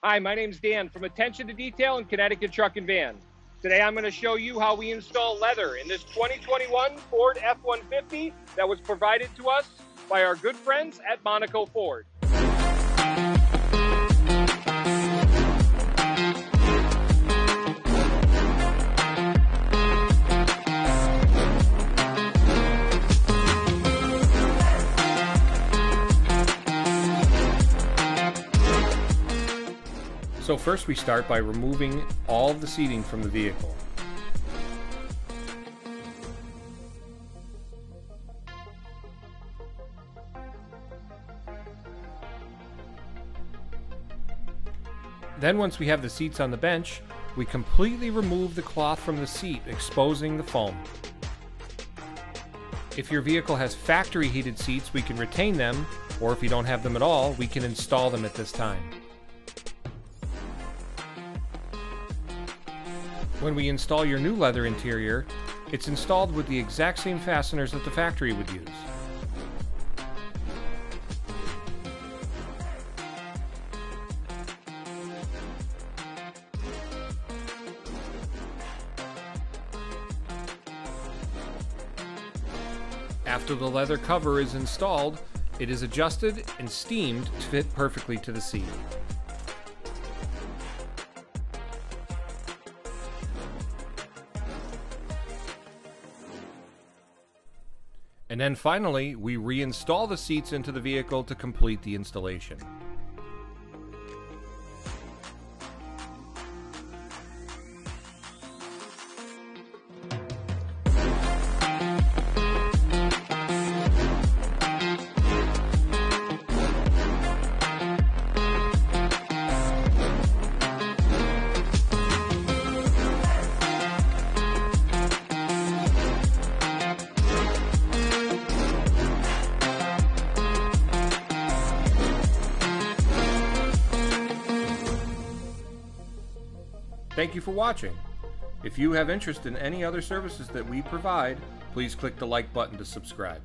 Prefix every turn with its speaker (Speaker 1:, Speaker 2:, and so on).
Speaker 1: Hi, my name's Dan from Attention to Detail in Connecticut Truck and Van. Today I'm going to show you how we install leather in this 2021 Ford F-150 that was provided to us by our good friends at Monaco Ford.
Speaker 2: So first we start by removing all of the seating from the vehicle. Then once we have the seats on the bench, we completely remove the cloth from the seat, exposing the foam. If your vehicle has factory heated seats, we can retain them, or if you don't have them at all, we can install them at this time. When we install your new leather interior, it's installed with the exact same fasteners that the factory would use. After the leather cover is installed, it is adjusted and steamed to fit perfectly to the seat. And then finally, we reinstall the seats into the vehicle to complete the installation. Thank you for watching. If you have interest in any other services that we provide, please click the like button to subscribe.